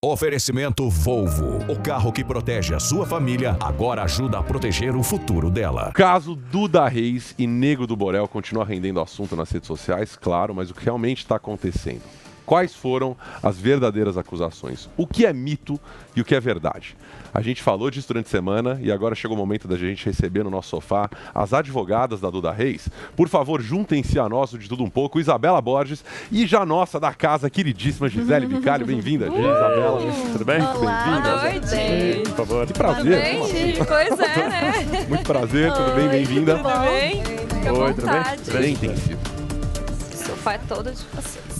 Oferecimento Volvo. O carro que protege a sua família, agora ajuda a proteger o futuro dela. O caso Duda Reis e Nego do Borel continua rendendo assunto nas redes sociais, claro, mas o que realmente está acontecendo? Quais foram as verdadeiras acusações? O que é mito e o que é verdade? A gente falou disso durante a semana e agora chegou o momento da gente receber no nosso sofá as advogadas da Duda Reis. Por favor, juntem-se a nós, de tudo um pouco, Isabela Borges e já nossa da casa, queridíssima Gisele Vicário. Bem-vinda, Isabela. Tudo bem? Olá, bem-vinda. boa noite. Por favor. Que prazer. Pois é, né? Muito prazer, tudo bem? Bem-vinda. Tudo bem? Fica à Oi, tudo bem? vontade. Bem intensivo. O sofá é todo de vocês.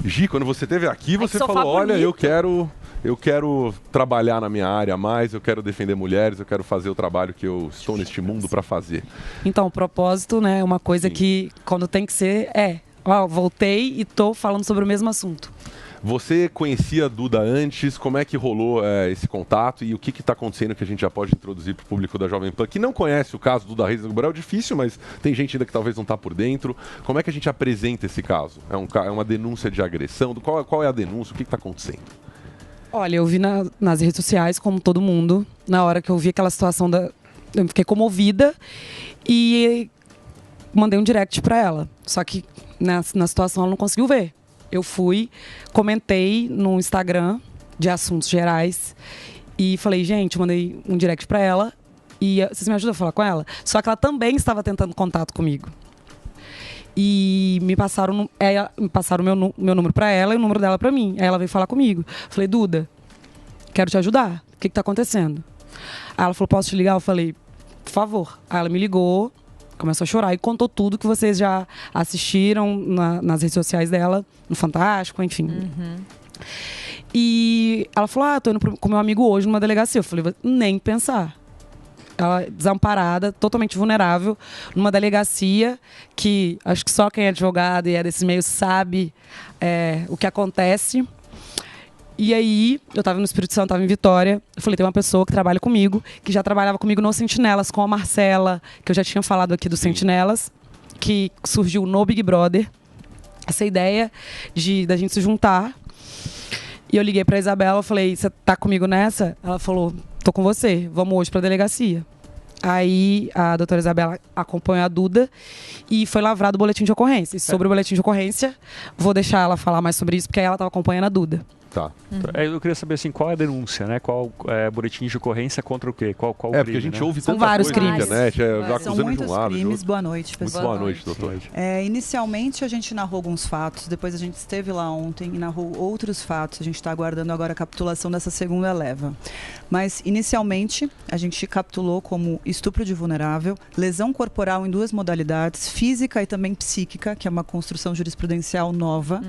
Gi, quando você esteve aqui, você sofá falou, olha, bonito. eu quero trabalhar na minha área mais, eu quero defender mulheres, eu quero fazer o trabalho que eu estou neste mundo para fazer. Então, o propósito, né, é uma coisa que, quando tem que ser, voltei e tô falando sobre o mesmo assunto. Você conhecia a Duda antes? Como é que rolou esse contato e o que está acontecendo que a gente já pode introduzir para o público da Jovem Pan, que não conhece o caso do Duda Reis e do Borel? É difícil, mas tem gente ainda que talvez não está por dentro. Como é que a gente apresenta esse caso? É uma denúncia de agressão? Qual é a denúncia? O que está acontecendo? Olha, eu vi nas redes sociais, como todo mundo, na hora que eu vi aquela situação eu fiquei comovida e mandei um direct para ela. Só que na situação ela não conseguiu ver. Eu fui, comentei no Instagram de assuntos gerais e falei, gente, mandei um direct pra ela e vocês me ajudam a falar com ela? Só que ela também estava tentando contato comigo. E me passaram meu número pra ela e o número dela pra mim. Aí ela veio falar comigo. Falei, Duda, quero te ajudar. O que tá acontecendo? Aí ela falou, posso te ligar? Eu falei, por favor. Aí ela me ligou. Começou a chorar e contou tudo que vocês já assistiram nas redes sociais dela, no Fantástico, enfim. Uhum. E ela falou, tô indo com meu amigo hoje numa delegacia. Eu falei, nem pensar. Ela desamparada, totalmente vulnerável, numa delegacia que acho que só quem é advogado e é desse meio sabe o que acontece. E aí, eu estava no Espírito Santo, estava em Vitória. Eu falei, tem uma pessoa que trabalha comigo, que já trabalhava comigo no Sentinelas, com a Marcela, que eu já tinha falado aqui do Sentinelas, que surgiu no Big Brother. Essa ideia da gente se juntar. E eu liguei pra Isabela, eu falei, você tá comigo nessa? Ela falou, tô com você, vamos hoje pra delegacia. Aí a doutora Isabela acompanhou a Duda e foi lavrado o boletim de ocorrência. E sobre o boletim de ocorrência, vou deixar ela falar mais sobre isso, porque aí ela estava acompanhando a Duda. Tá. Eu queria saber assim, qual é a denúncia, né? Qual é boletim de ocorrência contra o quê? Qual crime, porque a gente ouve São tanta vários coisa crimes. na internet, São acusando de muitos um lado, de crimes. outro. Boa noite, pessoal. Muito boa noite, doutor. Inicialmente a gente narrou alguns fatos, depois a gente esteve lá ontem e narrou outros fatos. A gente está aguardando agora a capitulação dessa segunda leva. Mas, inicialmente, a gente capitulou como estupro de vulnerável, lesão corporal em duas modalidades, física e também psíquica, que é uma construção jurisprudencial nova,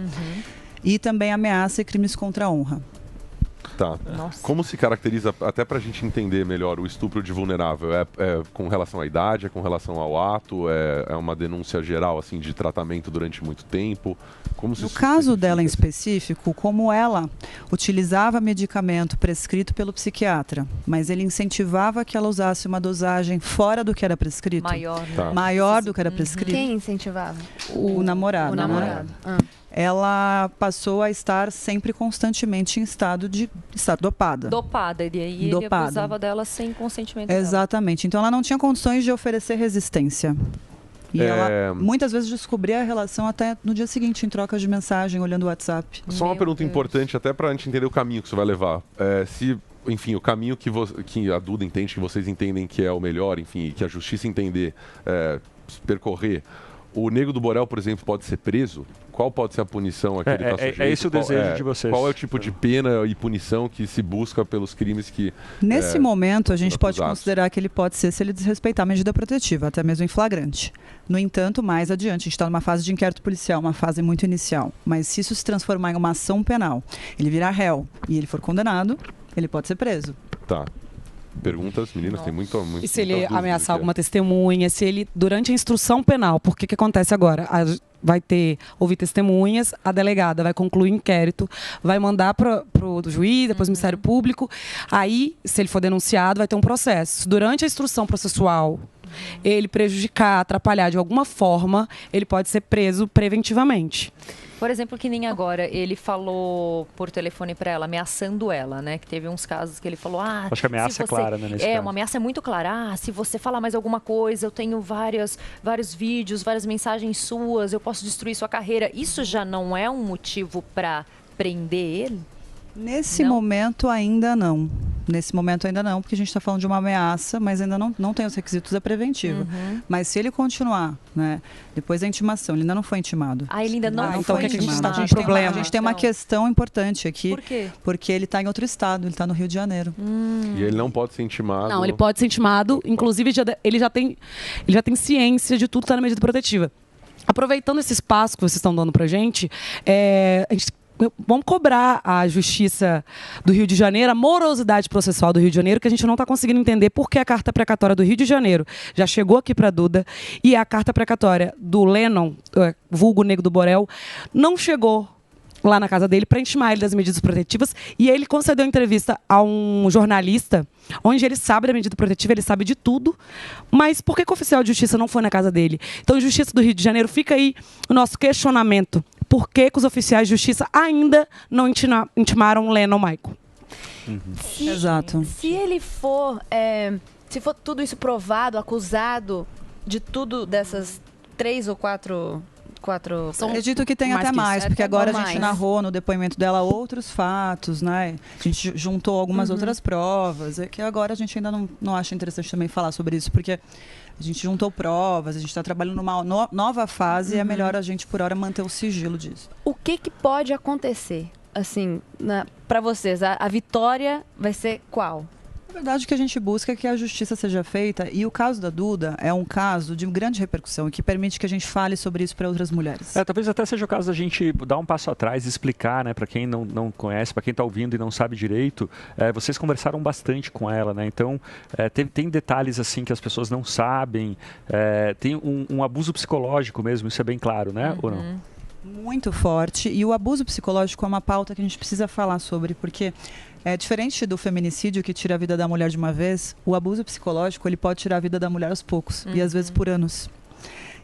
e também ameaça e crimes contra a honra. Tá. Nossa. Como se caracteriza, até pra gente entender melhor, o estupro de vulnerável? É com relação à idade, é com relação ao ato, é uma denúncia geral, assim, de tratamento durante muito tempo? Como se No isso caso dela em especifica? específico, como ela utilizava medicamento prescrito pelo psiquiatra, mas ele incentivava que ela usasse uma dosagem fora do que era prescrito, Maior, né? Tá. maior do que era prescrito, Quem incentivava? o namorado, O né? namorado. Ela passou a estar sempre constantemente em estado dopada. Dopada. E aí ele Dopada. abusava dela sem consentimento dela. Exatamente. Então ela não tinha condições de oferecer resistência. E ela muitas vezes descobria a relação até no dia seguinte, em troca de mensagem, olhando o WhatsApp. Só uma pergunta importante, até pra gente entender o caminho que você vai levar. Enfim, o caminho que a Duda entende, que vocês entendem que é o melhor, enfim, que a justiça entender percorrer, o Nego do Borel, por exemplo, pode ser preso? Qual pode ser a punição a que ele está sujeito? É esse o desejo de vocês. Qual é o tipo de pena e punição que se busca pelos crimes que... Nesse momento, a gente pode acusados? considerar que ele pode ser se ele desrespeitar a medida protetiva, até mesmo em flagrante. No entanto, mais adiante, a gente está numa fase de inquérito policial, uma fase muito inicial. Mas se isso se transformar em uma ação penal, ele virar réu e ele for condenado, ele pode ser preso. Tá. Perguntas, meninas, tem muito. E se ele ameaçar alguma testemunha, se ele, durante a instrução penal, porque que acontece agora? Vai ouvir testemunhas, a delegada vai concluir o inquérito, vai mandar para o juiz, depois o Ministério Público. Aí, se ele for denunciado, vai ter um processo. Durante a instrução processual, ele prejudicar, atrapalhar de alguma forma, ele pode ser preso preventivamente. Por exemplo, que nem agora, ele falou por telefone pra ela, ameaçando ela, né? Que teve uns casos que ele falou, Acho que a ameaça é clara, né, nesse caso. uma ameaça muito clara. Se você falar mais alguma coisa, eu tenho vários vídeos, várias mensagens suas, eu posso destruir sua carreira. Isso já não é um motivo pra prender ele? Nesse momento ainda não. Nesse momento ainda não, porque a gente está falando de uma ameaça, mas ainda não tem os requisitos da preventiva. Mas se ele continuar, né, depois da intimação, ele ainda não foi intimado. Ele ainda não então foi o que a gente intimado. está com problema? A gente tem uma questão importante aqui. Por quê? Porque ele está em outro estado, ele está no Rio de Janeiro. E ele não pode ser intimado. Não, ele pode ser intimado, inclusive ele já tem ciência de tudo que está na medida protetiva. Aproveitando esse espaço que vocês estão dando pra gente, vamos cobrar a Justiça do Rio de Janeiro, a morosidade processual do Rio de Janeiro, que a gente não está conseguindo entender por que a carta precatória do Rio de Janeiro já chegou aqui para a Duda e a carta precatória do Lennon, vulgo Nego do Borel, não chegou lá na casa dele para intimar ele das medidas protetivas, e ele concedeu entrevista a um jornalista onde ele sabe da medida protetiva, ele sabe de tudo, mas por que o oficial de justiça não foi na casa dele? Então, Justiça do Rio de Janeiro, fica aí o nosso questionamento. Por que os oficiais de justiça ainda não intimaram Lennon Michael? Exato. Se ele for, se for tudo isso provado, acusado de tudo dessas 3 ou 4... Acredito que tem até mais, porque agora a gente narrou no depoimento dela outros fatos, né? A gente juntou algumas outras provas, que agora a gente ainda não acha interessante também falar sobre isso, porque a gente juntou provas, a gente está trabalhando numa nova fase e é melhor a gente, por hora, manter o sigilo disso. O que pode acontecer, assim, para vocês? A vitória vai ser qual? Na verdade, o que a gente busca é que a justiça seja feita, e o caso da Duda é um caso de grande repercussão e que permite que a gente fale sobre isso para outras mulheres. Talvez até seja o caso da gente dar um passo atrás e explicar, né, para quem não conhece, para quem está ouvindo e não sabe direito, vocês conversaram bastante com ela, né? Então, tem detalhes assim que as pessoas não sabem, tem um abuso psicológico mesmo, isso é bem claro, né? Ou não? Muito forte, e o abuso psicológico é uma pauta que a gente precisa falar sobre, porque diferente do feminicídio, que tira a vida da mulher de uma vez, o abuso psicológico ele pode tirar a vida da mulher aos poucos, e às vezes por anos.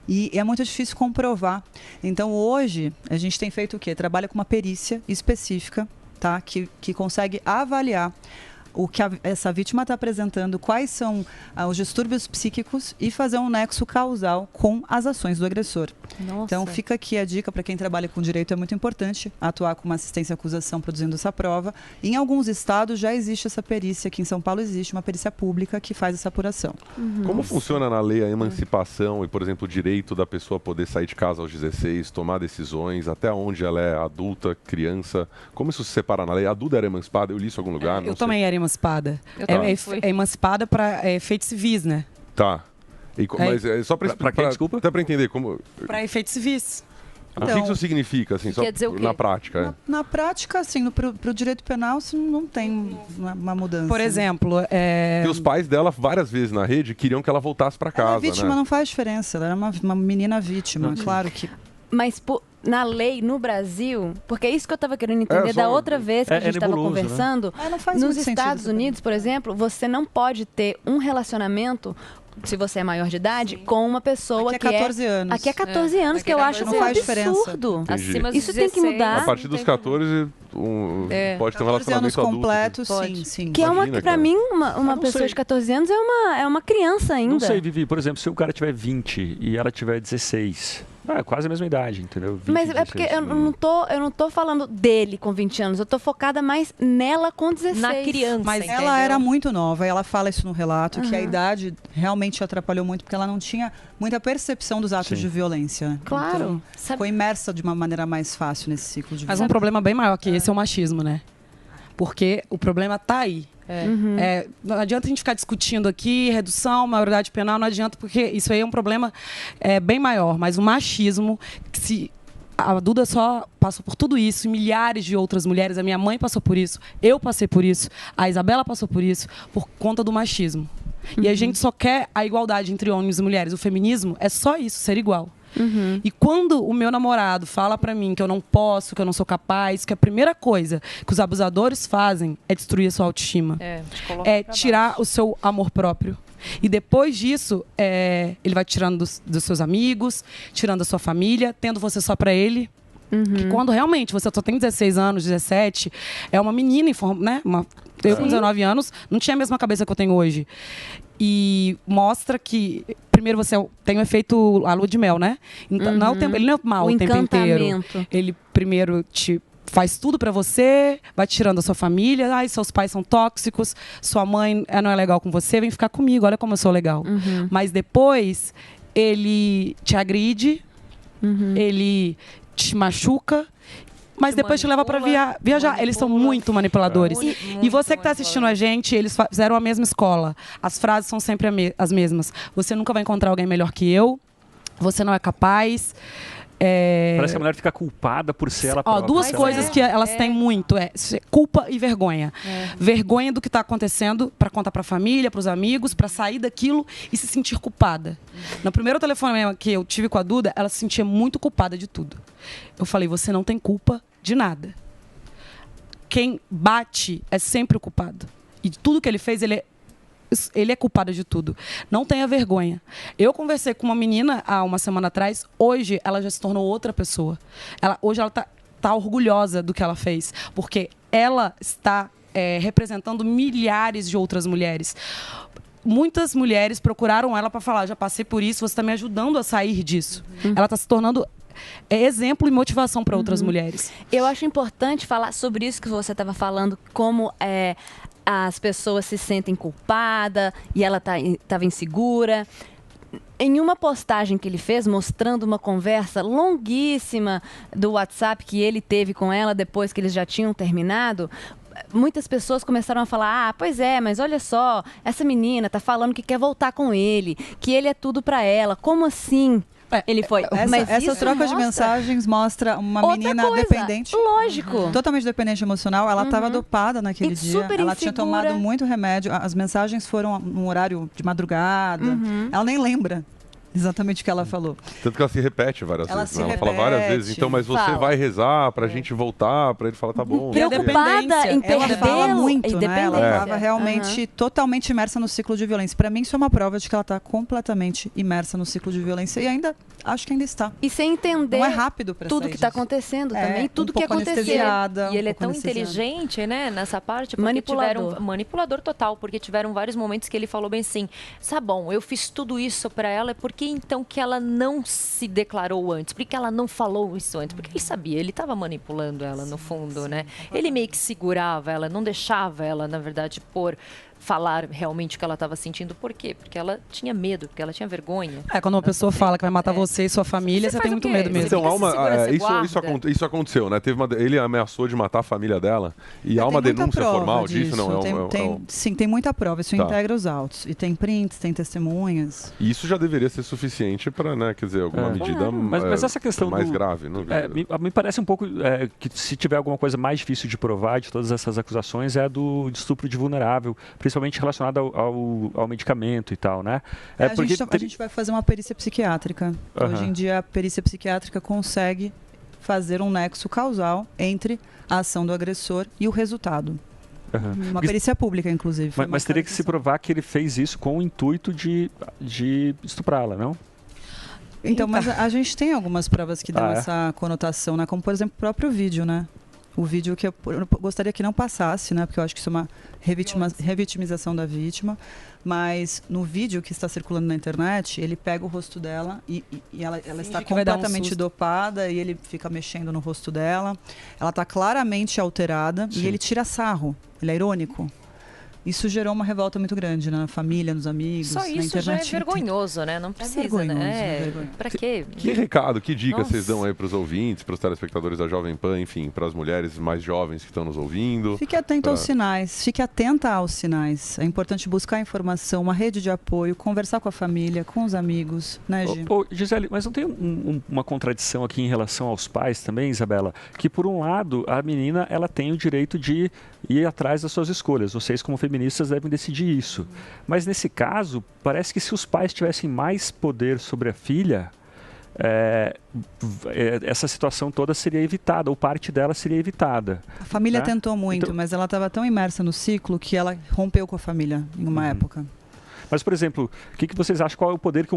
E é muito difícil comprovar. Então hoje a gente tem feito o quê? Trabalha com uma perícia específica, tá? que consegue avaliar o que essa vítima está apresentando, quais são os distúrbios psíquicos, e fazer um nexo causal com as ações do agressor. Nossa. Então fica aqui a dica para quem trabalha com direito, é muito importante atuar com uma assistência à acusação produzindo essa prova. Em alguns estados já existe essa perícia, aqui em São Paulo existe uma perícia pública que faz essa apuração. Como funciona na lei a emancipação e, por exemplo, o direito da pessoa poder sair de casa aos 16, tomar decisões, até onde ela é adulta, criança? Como isso se separa na lei? A Duda era emancipada? Eu li isso em algum lugar? Eu também era emancipada. É emancipada para efeitos civis, né? Tá. Mas só para quem, desculpa? Até para entender como. Para efeitos civis. O que isso significa, assim, só quer dizer o quê? na prática? Na prática, assim, pro direito penal, isso não tem uma mudança. Por exemplo, Porque os pais dela, várias vezes na rede, queriam que ela voltasse para casa. A vítima né? não faz diferença, ela era uma menina vítima, claro que. Mas na lei, no Brasil, porque é isso que eu estava querendo entender da outra vez que a gente estava nebuloso, conversando. Né? Não faz Nos muito sentido Estados também. Unidos, por exemplo, você não pode ter um relacionamento, se você é maior de idade, com uma pessoa Aqui é 14 anos. Aqui é 14 anos, aqui que é eu 14 acho não um faz diferença. absurdo. Acima dos Isso tem que 16, mudar. A partir dos 14, pode ter um 14 anos relacionamento adulto. completo, Pode. sim. Que é uma, Imagina, pra cara. mim, uma não pessoa sei. de 14 anos é uma criança ainda. Não sei, Vivi, por exemplo, se o cara tiver 20 e ela tiver 16, é quase a mesma idade, entendeu? 20, Mas é porque 16, eu não tô falando dele com 20 anos, eu tô focada mais nela com 16. Na criança, Mas entendeu? ela era muito nova, e ela fala isso no relato, que a idade realmente atrapalhou muito, porque ela não tinha muita percepção dos atos de violência. Né? Claro. Então, ficou imersa de uma maneira mais fácil nesse ciclo de mas violência. um problema bem maior que esse é o machismo, né? Porque o problema tá aí. Não adianta a gente ficar discutindo aqui redução, maioridade penal, não adianta, porque isso aí é um problema bem maior. Mas o machismo, que se a Duda só passou por tudo isso, e milhares de outras mulheres, a minha mãe passou por isso, eu passei por isso, a Isabela passou por isso, por conta do machismo. E a gente só quer a igualdade entre homens e mulheres. O feminismo é só isso, ser igual. E quando o meu namorado fala pra mim que eu não posso, que eu não sou capaz, que a primeira coisa que os abusadores fazem é destruir a sua autoestima, é tirar o seu amor próprio. E depois disso, ele vai tirando dos seus amigos, tirando da sua família, tendo você só pra ele. Que quando realmente você só tem 16 anos, 17, é uma menina, né? Eu com 19 anos não tinha a mesma cabeça que eu tenho hoje. E mostra que, primeiro, você tem o efeito a lua de mel, né? Então, não é o tempo, ele não é mal o tempo inteiro. Ele primeiro te faz tudo pra você, vai te tirando a sua família. Ai, seus pais são tóxicos, sua mãe não é legal com você, vem ficar comigo, olha como eu sou legal. Mas depois, ele te agride, ele te machuca, mas depois te leva para viajar. Eles são muito manipuladores. E você que está assistindo a gente, eles fizeram a mesma escola. As frases são sempre as mesmas. Você nunca vai encontrar alguém melhor que eu. Você não é capaz. Parece que a mulher fica culpada por ser ela própria. Duas coisas que elas têm muito culpa e vergonha. Vergonha do que está acontecendo para contar para a família, para os amigos, para sair daquilo e se sentir culpada. No primeiro telefonema que eu tive com a Duda, ela se sentia muito culpada de tudo. Eu falei, você não tem culpa de nada. Quem bate é sempre o culpado. E tudo que ele fez, ele é culpado de tudo. Não tenha vergonha. Eu conversei com uma menina há uma semana atrás. Hoje, ela já se tornou outra pessoa. Hoje, ela tá orgulhosa do que ela fez. Porque ela está representando milhares de outras mulheres. Muitas mulheres procuraram ela para falar, já passei por isso, você está me ajudando a sair disso. Ela está se tornando exemplo e motivação para outras mulheres. Eu acho importante falar sobre isso que você estava falando, como as pessoas se sentem culpadas e ela estava insegura. Em uma postagem que ele fez, mostrando uma conversa longuíssima do WhatsApp que ele teve com ela depois que eles já tinham terminado, muitas pessoas começaram a falar, pois é, mas olha só, essa menina tá falando que quer voltar com ele, que ele é tudo para ela. Como assim? Ele foi. Mas essa troca de mensagens mostra uma menina dependente. Lógico. Totalmente dependente emocional. Ela estava dopada naquele dia. Ela tinha tomado muito remédio. As mensagens foram num horário de madrugada. Ela nem lembra exatamente o que ela falou. Tanto que ela se repete várias vezes. Ela fala várias vezes. Então, mas você vai rezar pra gente voltar, pra ele falar, tá bom. Preocupada em perdê-lo. Ela fala muito, né? Ela estava realmente totalmente imersa no ciclo de violência. Pra mim, isso é uma prova de que ela está completamente imersa no ciclo de violência. E acho que ainda está. E sem entender não é rápido pra tudo que está acontecendo também, tudo que aconteceu. E ele é tão inteligente, né, nessa parte. Manipulador total, porque tiveram vários momentos que ele falou bem assim, tá bom, eu fiz tudo isso pra ela, por que então que ela não se declarou antes? Por que ela não falou isso antes? Porque ele sabia, ele estava manipulando ela no fundo, né? Ele meio que segurava ela, não deixava ela, na verdade, falar realmente o que ela estava sentindo. Por quê? Porque ela tinha medo, porque ela tinha vergonha. Quando uma pessoa fala que vai matar você e sua família, você tem muito medo mesmo. Então, isso aconteceu, né? Ele ameaçou de matar a família dela e há uma denúncia formal disso? Não, sim, tem muita prova. Isso integra os autos. E tem prints, tem testemunhas. E isso já deveria ser suficiente para, né, quer dizer, alguma medida mas essa questão mais grave. Não me parece um pouco que se tiver alguma coisa mais difícil de provar de todas essas acusações é a do estupro de vulnerável, principalmente relacionada ao medicamento e tal, né? A gente vai fazer uma perícia psiquiátrica. Hoje em dia, a perícia psiquiátrica consegue fazer um nexo causal entre a ação do agressor e o resultado. Uma perícia pública, inclusive. Mas teria que se provar que ele fez isso com o intuito de estuprá-la, não? Então, mas a gente tem algumas provas que dão essa conotação, né? Como, por exemplo, o próprio vídeo, né? O vídeo que eu gostaria que não passasse, né? Porque eu acho que isso é uma revitimização da vítima. Mas no vídeo que está circulando na internet, ele pega o rosto dela e ela está completamente dopada e ele fica mexendo no rosto dela. Ela está claramente alterada e ele tira sarro. Ele é irônico. Isso gerou uma revolta muito grande, né? Na família, nos amigos, só isso na internet. Já é vergonhoso, né? Não precisa, né? Pra quê? Que recado, que dica vocês dão aí para os ouvintes, para os telespectadores da Jovem Pan, enfim, para as mulheres mais jovens que estão nos ouvindo? Fique atento aos sinais, fique atenta aos sinais. É importante buscar informação, uma rede de apoio, conversar com a família, com os amigos, né, Gi? Gisele, mas não tem uma contradição aqui em relação aos pais também, Isabela? Que, por um lado, a menina ela tem o direito de ir atrás das suas escolhas. Vocês, como feministas, devem decidir isso. Mas, nesse caso, parece que se os pais tivessem mais poder sobre a filha, essa situação toda seria evitada, ou parte dela seria evitada. A família tentou muito, mas ela estava tão imersa no ciclo que ela rompeu com a família em uma época. Mas, por exemplo, o que vocês acham? Qual é o poder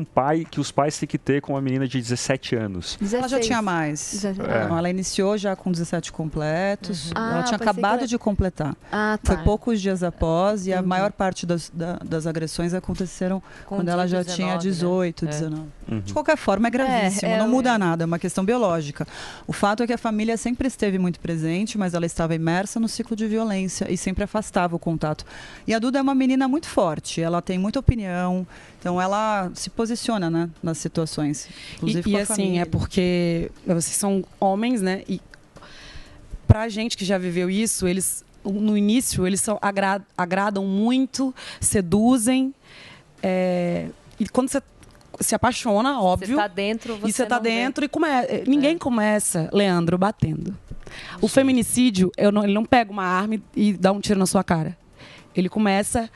que os pais têm que ter com uma menina de 17 anos? 16. Ela já tinha mais. Não, ela iniciou já com 17 completos. Ela tinha acabado de completar. Foi poucos dias após e a maior parte das agressões aconteceram quando ela já tinha 18, 19. De qualquer forma, é gravíssimo. Não muda nada, é uma questão biológica. O fato é que a família sempre esteve muito presente, mas ela estava imersa no ciclo de violência e sempre afastava o contato. E a Duda é uma menina muito forte, ela tem muita opinião, então ela se posiciona, né, nas situações. Inclusive e assim, família. É porque vocês são homens, né? E pra gente que já viveu isso, eles, no início, eles agradam muito, seduzem. E quando você se apaixona, óbvio. Você tá dentro, você e você tá dentro e ninguém começa, Leandro, batendo. O feminicídio, ele não pega uma arma e dá um tiro na sua cara. Ele começa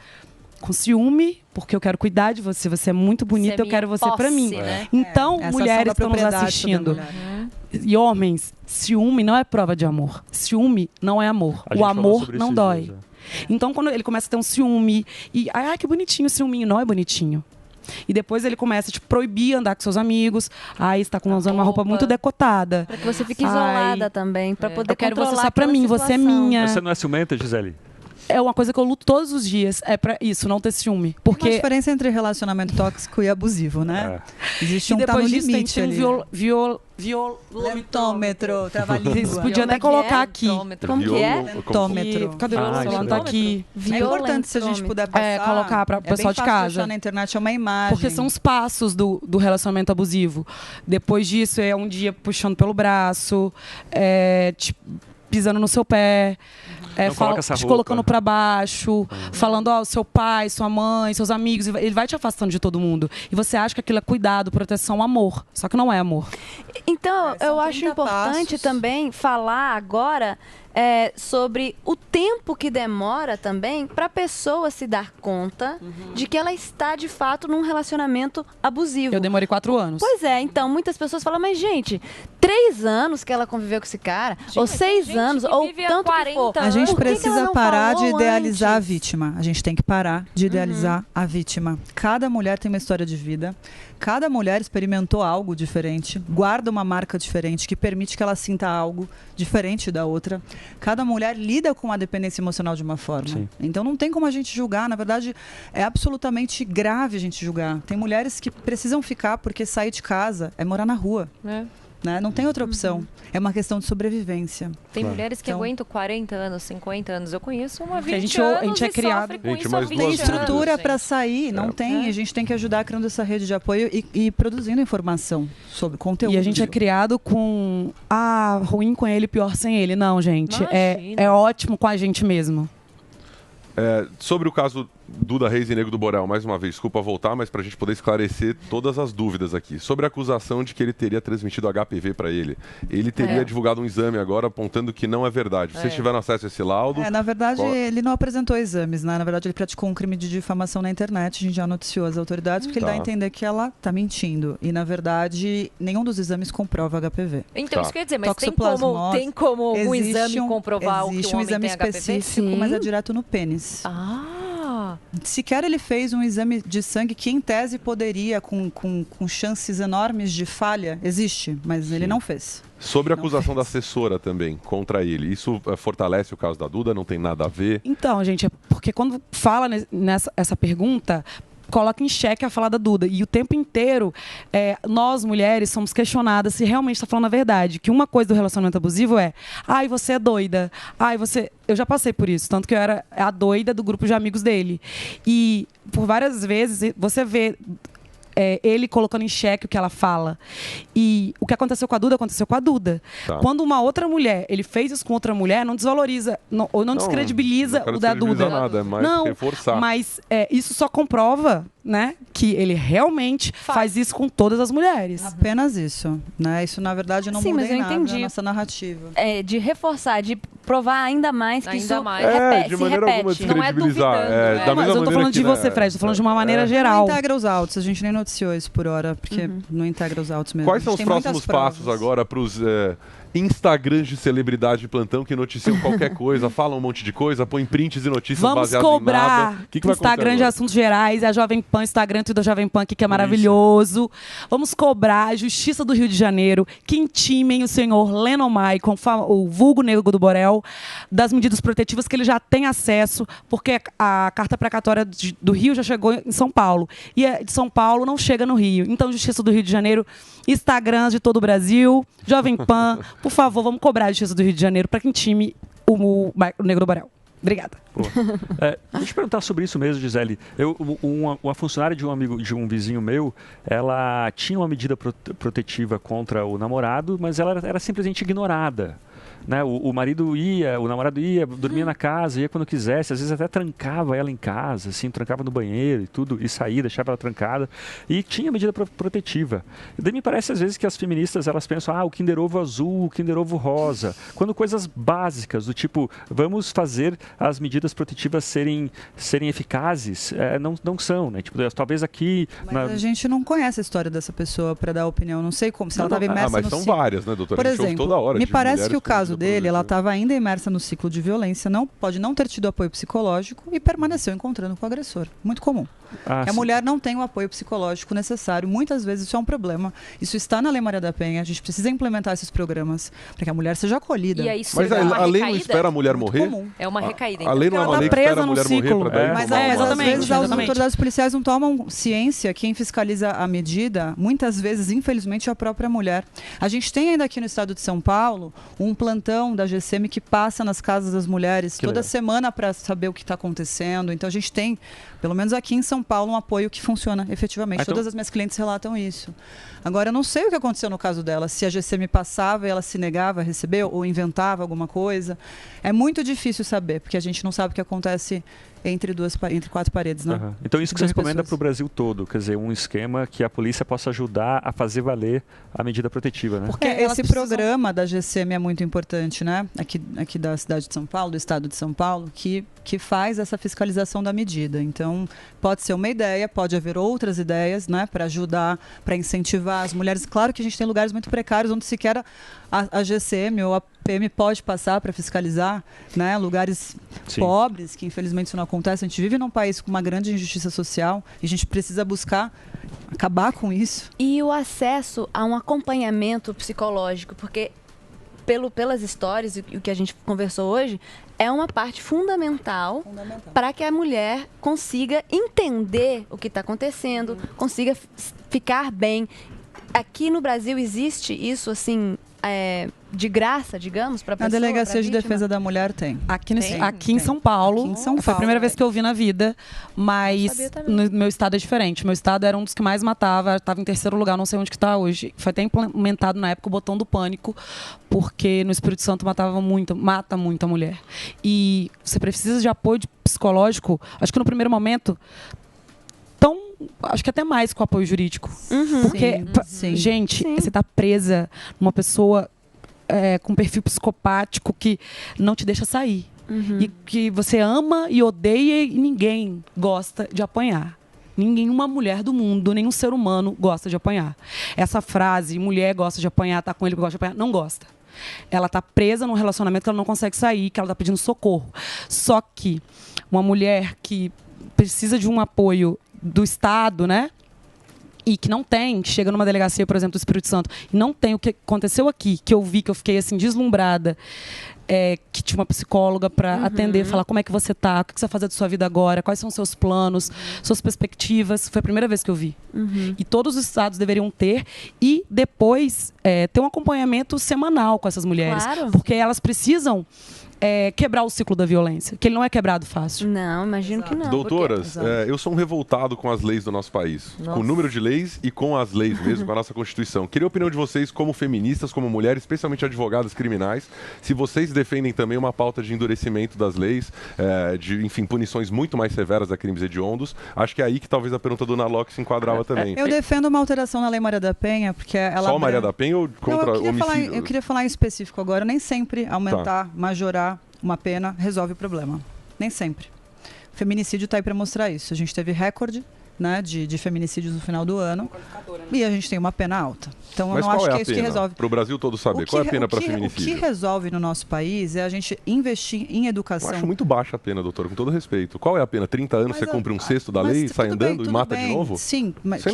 com ciúme, porque eu quero cuidar de você. Você é muito bonita, eu quero você pra mim. Né? Então, mulheres que estão nos assistindo. E homens, ciúme não é prova de amor. Ciúme não é amor. O amor não dói. Dias, Então, quando ele começa a ter um ciúme e que bonitinho o ciúminho, não é bonitinho. E depois ele começa a proibir andar com seus amigos. Aí está usando uma roupa muito decotada. Para que você fique isolada também, para poder controlar. Eu quero você só para mim, você é minha. Você não é ciumenta, Gisele? É uma coisa que eu luto todos os dias, é pra isso, não ter ciúme. Porque... Tem uma diferença entre relacionamento tóxico e abusivo, né? Existe e tá no disso limite tem violentômetro, Vocês podiam até colocar aqui. Como que é? Violentômetro. Cadê o celular? Tá aqui. É importante se a gente puder passar. Colocar para o pessoal de casa. Na internet é uma imagem. Porque são os passos do relacionamento abusivo. Depois disso é um dia puxando pelo braço, pisando no seu pé. Te colocando pra baixo, falando, seu pai, sua mãe, seus amigos, ele vai te afastando de todo mundo. E você acha que aquilo é cuidado, proteção, amor. Só que não é amor. Então, eu acho importante também falar agora sobre o tempo que demora também para a pessoa se dar conta de que ela está, de fato, num relacionamento abusivo. Eu demorei 4 anos. Pois é, então, muitas pessoas falam, mas, gente, 3 anos que ela conviveu com esse cara, ou 6 anos, ou tanto que for. A gente precisa parar de idealizar a vítima. A gente tem que parar de idealizar a vítima. Cada mulher tem uma história de vida. Cada mulher experimentou algo diferente, guarda uma marca diferente que permite que ela sinta algo diferente da outra. Cada mulher lida com a dependência emocional de uma forma. Sim. Então não tem como a gente julgar. Na verdade, é absolutamente grave a gente julgar. Tem mulheres que precisam ficar porque sair de casa é morar na rua. Né? Não tem outra opção. É uma questão de sobrevivência. Tem mulheres que aguentam 40 anos, 50 anos. Eu conheço uma 20 anos a gente é criado. Tem estrutura para sair, não tem. A gente tem que ajudar criando essa rede de apoio e produzindo informação sobre conteúdo. E a gente é criado com ruim com ele, pior sem ele. Não, gente. É ótimo com a gente mesmo. Sobre o caso Duda Reis e Nego do Borel, mais uma vez, desculpa voltar, mas para a gente poder esclarecer todas as dúvidas aqui. Sobre a acusação de que ele teria transmitido HPV para ele. Ele teria divulgado um exame agora apontando que não é verdade. Vocês tiveram acesso a esse laudo? Na verdade, ele não apresentou exames, né? Na verdade, ele praticou um crime de difamação na internet. A gente já noticiou as autoridades, porque ele dá a entender que ela está mentindo. E, na verdade, nenhum dos exames comprova HPV. Então, isso quer dizer, mas tem como algum exame comprovar o que o homem tem HPV? Existe um exame específico, mas é direto no pênis. Sequer ele fez um exame de sangue que, em tese, poderia, com chances enormes de falha, existe, mas ele não fez. Sobre a acusação da assessora também, contra ele, isso fortalece o caso da Duda? Não tem nada a ver? Então, gente, porque quando fala essa pergunta, coloca em xeque a fala da Duda. E o tempo inteiro, nós, mulheres, somos questionadas se realmente está falando a verdade. Que uma coisa do relacionamento abusivo é você é doida. Eu já passei por isso. Tanto que eu era a doida do grupo de amigos dele. E por várias vezes, você vê ele colocando em xeque o que ela fala. E o que aconteceu com a Duda, aconteceu com a Duda. Quando uma outra mulher, ele fez isso com outra mulher, não desvaloriza, ou não descredibiliza o da Duda. Nada, é mais reforçar. Mas isso só comprova, né, que ele realmente faz isso com todas as mulheres. Apenas isso, né? Isso, na verdade, não muda em nada na nossa narrativa. De reforçar, de provar ainda mais que ainda isso mais. repete, de maneira alguma descredibilizar. Mas eu não tô falando de você, Fred, tô falando de uma maneira geral. Não integra os autos, a gente nem noticiou isso por hora, porque não integra os autos mesmo. Quais são os próximos passos agora para os Instagrams de celebridade de plantão que noticiam qualquer coisa, falam um monte de coisa, põem prints e notícias baseadas em nada? Vamos cobrar Instagram de assuntos gerais, a Jovem Pan, Instagram tudo da Jovem Pan aqui, que é maravilhoso. Vamos cobrar a Justiça do Rio de Janeiro que intimem o senhor Lennon Maicon, o vulgo Nego do Borel, das medidas protetivas que ele já tem acesso, porque a carta precatória do Rio já chegou em São Paulo. E a de São Paulo não chega no Rio. Então, Justiça do Rio de Janeiro, Instagrams de todo o Brasil, Jovem Pan, por favor, vamos cobrar a Justiça do Rio de Janeiro para que intime o Nego do Borel. Obrigada. Deixa eu perguntar sobre isso mesmo, Gisele. Uma funcionária de um vizinho meu, ela tinha uma medida protetiva contra o namorado, mas ela era simplesmente ignorada. Né? O namorado ia, dormia na casa, ia quando quisesse, às vezes até trancava ela em casa, assim, trancava no banheiro e tudo, e saía, deixava ela trancada, e tinha medida protetiva. E daí me parece às vezes que as feministas, elas pensam, o Kinder Ovo azul, o Kinder Ovo rosa, quando coisas básicas, do tipo, vamos fazer as medidas protetivas serem eficazes, não são, né? Tipo, talvez aqui... Mas a gente não conhece a história dessa pessoa para dar opinião, não sei como, se ela estava imersa mas são várias, né, doutora? Por exemplo, toda hora me parece que o caso dele, ela estava ainda imersa no ciclo de violência, pode não ter tido apoio psicológico e permaneceu encontrando com o agressor. Muito comum. A mulher não tem o apoio psicológico necessário. Muitas vezes isso é um problema. Isso está na Lei Maria da Penha. A gente precisa implementar esses programas para que a mulher seja acolhida. Mas a lei não espera a mulher morrer? Comum. É uma recaída. A lei não é uma lei que espera a mulher morrer para daí Mas às vezes as autoridades policiais não tomam ciência. Quem fiscaliza a medida, muitas vezes, infelizmente, é a própria mulher. A gente tem ainda aqui no estado de São Paulo um plantão da GCM que passa nas casas das mulheres toda semana para saber o que está acontecendo. Então a gente tem, pelo menos aqui em São Paulo, um apoio que funciona efetivamente. Todas as minhas clientes relatam isso. Agora, eu não sei o que aconteceu no caso dela, se a GCM passava e ela se negava a receber ou inventava alguma coisa. É muito difícil saber, porque a gente não sabe o que acontece entre quatro paredes, né? Então isso que você recomenda para o Brasil todo, quer dizer, um esquema que a polícia possa ajudar a fazer valer a medida protetiva, né? Porque esse programa da GCM é muito importante, né? Aqui da cidade de São Paulo, do estado de São Paulo, que faz essa fiscalização da medida. Então, pode ser uma ideia, pode haver outras ideias, né? Para ajudar, para incentivar as mulheres. Claro que a gente tem lugares muito precários onde sequer a GCM ou a PM pode passar para fiscalizar, né? Lugares pobres, que infelizmente isso não acontece. A gente vive num país com uma grande injustiça social e a gente precisa buscar acabar com isso. E o acesso a um acompanhamento psicológico, porque pelas histórias e o que a gente conversou hoje, é uma parte fundamental. Para que a mulher consiga entender o que está acontecendo, consiga ficar bem. Aqui no Brasil existe isso, assim, de graça, digamos, para a pessoa? A Delegacia de Defesa da Mulher tem. Aqui em São Paulo. Foi a primeira vez que eu vi na vida, mas no meu estado é diferente. Meu estado era um dos que mais matava, estava em terceiro lugar, não sei onde que está hoje. Foi até implementado na época o botão do pânico, porque no Espírito Santo mata muita mulher. E você precisa de apoio psicológico, acho que no primeiro momento, acho que até mais com apoio jurídico. Porque, gente, você está presa numa pessoa com perfil psicopático que não te deixa sair. E que você ama e odeia e ninguém gosta de apanhar. Nenhuma mulher do mundo, nenhum ser humano gosta de apanhar. Essa frase, mulher gosta de apanhar, tá com ele porque gosta de apanhar, não gosta. Ela tá presa num relacionamento que ela não consegue sair, que ela tá pedindo socorro. Só que uma mulher que precisa de um apoio do Estado, né? E que não tem, que chega numa delegacia, por exemplo, do Espírito Santo, e não tem o que aconteceu aqui, que eu vi, que eu fiquei assim, deslumbrada, que tinha uma psicóloga para atender, falar como é que você tá, o que você vai fazer da sua vida agora, quais são os seus planos, suas perspectivas. Foi a primeira vez que eu vi. E todos os estados deveriam ter, e depois ter um acompanhamento semanal com essas mulheres. Claro. Porque elas precisam quebrar o ciclo da violência, que ele não é quebrado fácil. Não, imagino que não. Doutoras, eu sou um revoltado com as leis do nosso país. Com o número de leis e com as leis mesmo, com a nossa Constituição. Queria a opinião de vocês como feministas, como mulheres, especialmente advogadas criminais, se vocês defendem também uma pauta de endurecimento das leis, de, enfim, punições muito mais severas a crimes hediondos. Acho que é aí que talvez a pergunta do Naloc se enquadrava também. Eu defendo uma alteração na Lei Maria da Penha, porque ela... Só Maria da Penha ou contra homicídio? Eu queria falar em específico agora, nem sempre aumentar, majorar uma pena resolve o problema. Nem sempre. O feminicídio está aí para mostrar isso. A gente teve recorde, né, de feminicídios no final do ano e a gente tem uma pena alta. Então eu não acho que é isso que resolve. Para o Brasil todo saber, qual é a pena para feminicídio? O que resolve no nosso país é a gente investir em educação. Eu acho muito baixa a pena, doutor, com todo respeito. Qual é a pena? 30 anos você cumpre um sexto da lei, sai andando e mata de novo? Sim, mas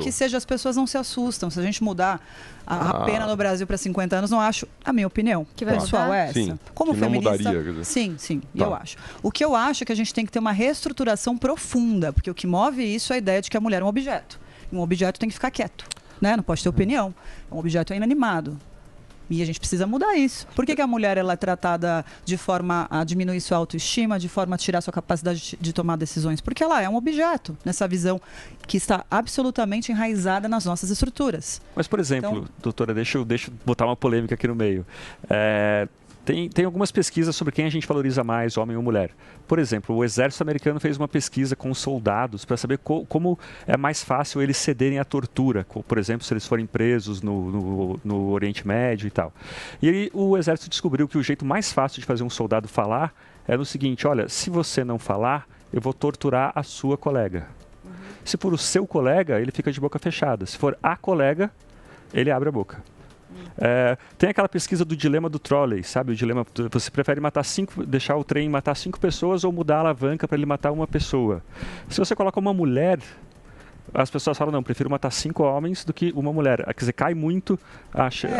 que seja, as pessoas não se assustam. Se a gente mudar a pena no Brasil para 50 anos, não acho, a minha opinião que pessoal é essa. Sim, como que feminista, não mudaria, quer dizer. sim, eu acho. O que eu acho é que a gente tem que ter uma reestruturação profunda, porque o que move isso é a ideia de que a mulher é um objeto. Um objeto tem que ficar quieto, né? Não pode ter opinião. Um objeto é inanimado. E a gente precisa mudar isso. Por que a mulher ela é tratada de forma a diminuir sua autoestima, de forma a tirar sua capacidade de tomar decisões? Porque ela é um objeto, nessa visão que está absolutamente enraizada nas nossas estruturas. Mas, por exemplo, doutora, deixa eu botar uma polêmica aqui no meio. Tem algumas pesquisas sobre quem a gente valoriza mais, homem ou mulher. Por exemplo, o exército americano fez uma pesquisa com soldados para saber como é mais fácil eles cederem à tortura. Por exemplo, se eles forem presos no Oriente Médio e tal. E aí, o exército descobriu que o jeito mais fácil de fazer um soldado falar é no seguinte: olha, se você não falar, eu vou torturar a sua colega. Se for o seu colega, ele fica de boca fechada. Se for a colega, ele abre a boca. Tem aquela pesquisa do dilema do trolley, sabe? O dilema, você prefere deixar o trem matar 5 pessoas ou mudar a alavanca para ele matar uma pessoa? Se você coloca uma mulher, as pessoas falam, não, prefiro matar 5 homens do que uma mulher. Quer dizer, cai muito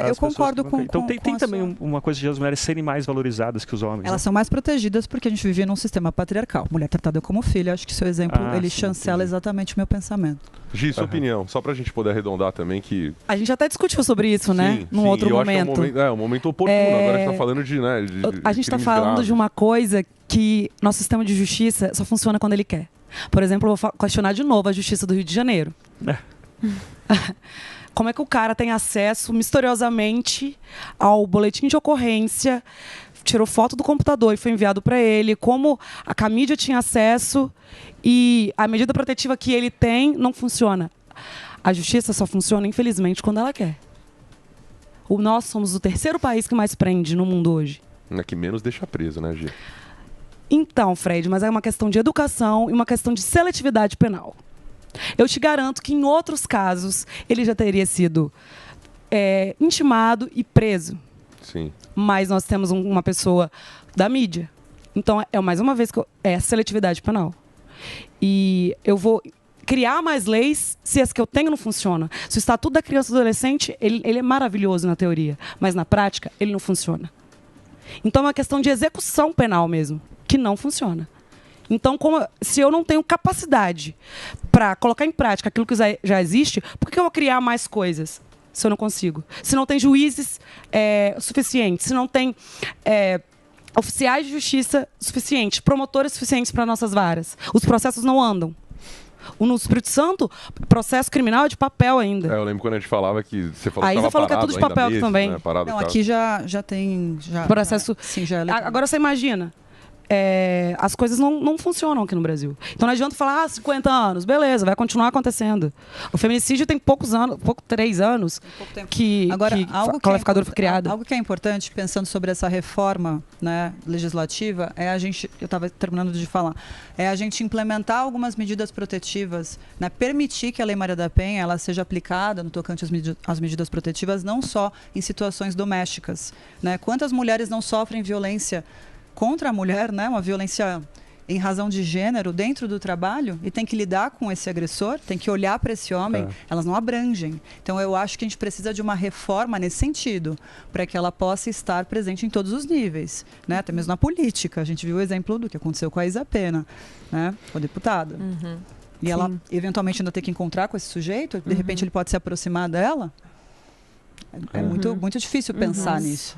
eu concordo com Então tem também uma coisa de as mulheres serem mais valorizadas que os homens. Elas são mais protegidas porque a gente vive num sistema patriarcal. Mulher tratada como filha, acho que seu exemplo, ele chancela exatamente o meu pensamento. Gi, sua opinião, só pra gente poder arredondar também que... A gente até discutiu sobre isso, né? Num outro momento. É um momento oportuno, agora a gente tá falando de a gente tá falando de uma coisa que nosso sistema de justiça só funciona quando ele quer. Por exemplo, eu vou questionar de novo a Justiça do Rio de Janeiro. Como é que o cara tem acesso misteriosamente ao boletim de ocorrência, tirou foto do computador e foi enviado para ele, como a Camídia tinha acesso e a medida protetiva que ele tem não funciona. A justiça só funciona, infelizmente, quando ela quer. Nós somos o 3º país que mais prende no mundo hoje. É que menos deixa preso, né, Gi? Então, Fred, mas é uma questão de educação e uma questão de seletividade penal. Eu te garanto que em outros casos ele já teria sido intimado e preso. Sim. Mas nós temos uma pessoa da mídia. Então, mais uma vez, é seletividade penal. E eu vou criar mais leis se as que eu tenho não funcionam. Se o Estatuto da Criança e do Adolescente, ele é maravilhoso na teoria, mas na prática ele não funciona. Então, é uma questão de execução penal mesmo, que não funciona. Então, se eu não tenho capacidade para colocar em prática aquilo que já existe, por que eu vou criar mais coisas se eu não consigo? Se não tem juízes suficientes, se não tem oficiais de justiça suficientes, promotores suficientes para nossas varas. Os processos não andam. No Espírito Santo, processo criminal é de papel ainda. Eu lembro quando a gente falava que você falou que falou que é tudo de papel meses, também. Né? Não, aqui já tem... processo. Sim, já é agora você imagina. As coisas não funcionam aqui no Brasil. Então não adianta falar 50 anos, beleza, vai continuar acontecendo. O feminicídio tem poucos anos, 3 anos que a qualificadora foi criada. Algo que é importante, pensando sobre essa reforma, né, legislativa, eu estava terminando de falar, a gente implementar algumas medidas protetivas, né, permitir que a Lei Maria da Penha ela seja aplicada no tocante às medidas protetivas, não só em situações domésticas. Né? Quantas mulheres não sofrem violência contra a mulher, né? Uma violência em razão de gênero dentro do trabalho e tem que lidar com esse agressor, tem que olhar para esse homem, elas não abrangem. Então eu acho que a gente precisa de uma reforma nesse sentido, para que ela possa estar presente em todos os níveis, né? Até mesmo na política. A gente viu o exemplo do que aconteceu com a Isa Pena, né? Com a deputada. E ela eventualmente ainda tem que encontrar com esse sujeito, de repente ele pode se aproximar dela. É muito, muito difícil pensar nisso.